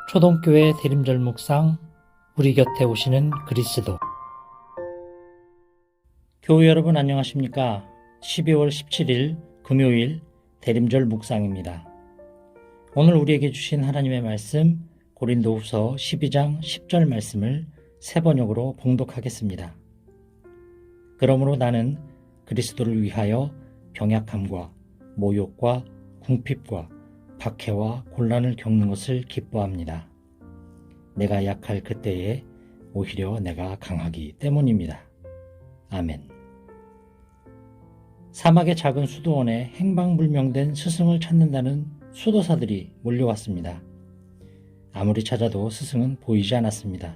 초동교회 대림절 묵상, 우리 곁에 오시는 그리스도. 교회 여러분 안녕하십니까? 12월 17일 금요일 대림절 묵상입니다. 오늘 우리에게 주신 하나님의 말씀 고린도후서 12장 10절 말씀을 세 번역으로 봉독하겠습니다. 그러므로 나는 그리스도를 위하여 병약함과 모욕과 궁핍과 박해와 곤란을 겪는 것을 기뻐합니다. 내가 약할 그때에 오히려 내가 강하기 때문입니다. 아멘. 사막의 작은 수도원에 행방불명된 스승을 찾는다는 수도사들이 몰려왔습니다. 아무리 찾아도 스승은 보이지 않았습니다.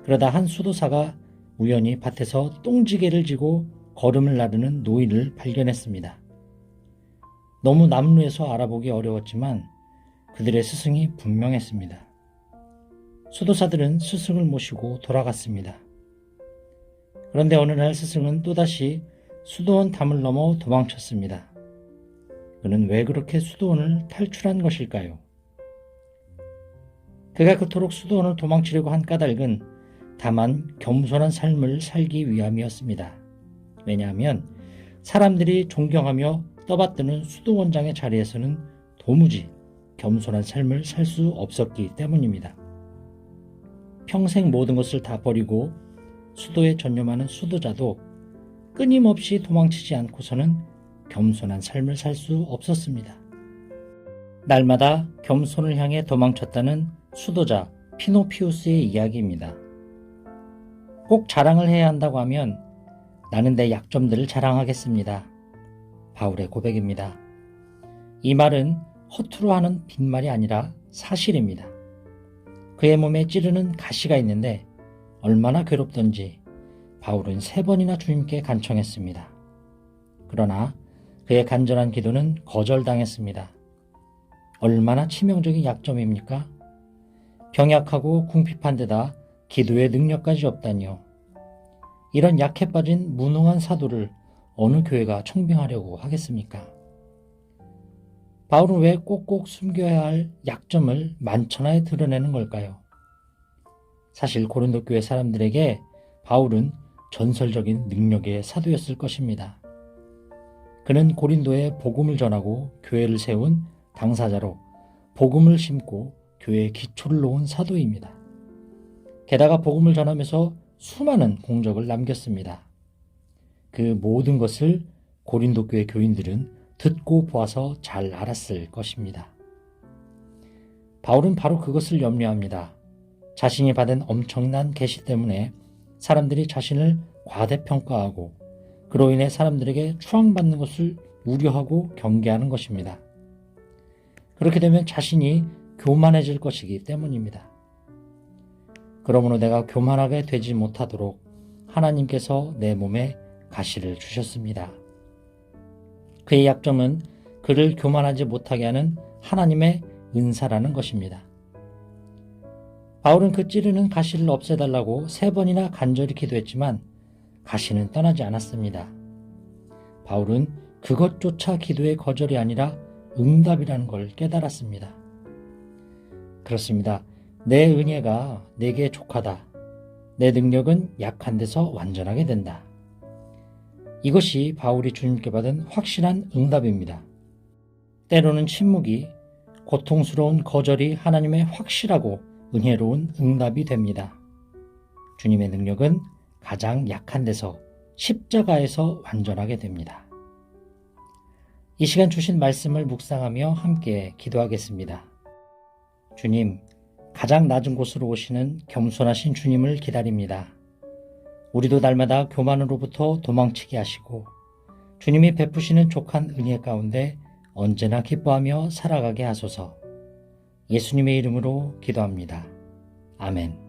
그러다 한 수도사가 우연히 밭에서 똥지개를 지고 걸음을 나르는 노인을 발견했습니다. 너무 남루에서 알아보기 어려웠지만 그들의 스승이 분명했습니다. 수도사들은 스승을 모시고 돌아갔습니다. 그런데 어느 날 스승은 또다시 수도원 담을 넘어 도망쳤습니다. 그는 왜 그렇게 수도원을 탈출한 것일까요? 그가 그토록 수도원을 도망치려고 한 까닭은 다만 겸손한 삶을 살기 위함이었습니다. 왜냐하면 사람들이 존경하며 떠받드는 수도원장의 자리에서는 도무지 겸손한 삶을 살 수 없었기 때문입니다. 평생 모든 것을 다 버리고 수도에 전념하는 수도자도 끊임없이 도망치지 않고서는 겸손한 삶을 살 수 없었습니다. 날마다 겸손을 향해 도망쳤다는 수도자 피노피우스의 이야기입니다. 꼭 자랑을 해야 한다고 하면 나는 내 약점들을 자랑하겠습니다. 바울의 고백입니다. 이 말은 허투루 하는 빈말이 아니라 사실입니다. 그의 몸에 찌르는 가시가 있는데 얼마나 괴롭던지 바울은 3번이나 주님께 간청했습니다. 그러나 그의 간절한 기도는 거절당했습니다. 얼마나 치명적인 약점입니까? 병약하고 궁핍한 데다 기도의 능력까지 없다니요. 이런 약해 빠진 무능한 사도를 어느 교회가 청빙하려고 하겠습니까? 바울은 왜 꼭꼭 숨겨야 할 약점을 만천하에 드러내는 걸까요? 사실 고린도 교회 사람들에게 바울은 전설적인 능력의 사도였을 것입니다. 그는 고린도에 복음을 전하고 교회를 세운 당사자로 복음을 심고 교회의 기초를 놓은 사도입니다. 게다가 복음을 전하면서 수많은 공적을 남겼습니다. 그 모든 것을 고린도 교회 교인들은 듣고 보아서 잘 알았을 것입니다. 바울은 바로 그것을 염려합니다. 자신이 받은 엄청난 계시 때문에 사람들이 자신을 과대평가하고 그로 인해 사람들에게 추앙받는 것을 우려하고 경계하는 것입니다. 그렇게 되면 자신이 교만해질 것이기 때문입니다. 그러므로 내가 교만하게 되지 못하도록 하나님께서 내 몸에 가시를 주셨습니다. 그의 약점은 그를 교만하지 못하게 하는 하나님의 은사라는 것입니다. 바울은 그 찌르는 가시를 없애달라고 3번이나 간절히 기도했지만 가시는 떠나지 않았습니다. 바울은 그것조차 기도의 거절이 아니라 응답이라는 걸 깨달았습니다. 그렇습니다. 내 은혜가 내게 족하다. 내 능력은 약한 데서 완전하게 된다. 이것이 바울이 주님께 받은 확실한 응답입니다. 때로는 침묵이, 고통스러운 거절이 하나님의 확실하고 은혜로운 응답이 됩니다. 주님의 능력은 가장 약한 데서 십자가에서 완전하게 됩니다. 이 시간 주신 말씀을 묵상하며 함께 기도하겠습니다. 주님, 가장 낮은 곳으로 오시는 겸손하신 주님을 기다립니다. 우리도 날마다 교만으로부터 도망치게 하시고 주님이 베푸시는 족한 은혜 가운데 언제나 기뻐하며 살아가게 하소서. 예수님의 이름으로 기도합니다. 아멘.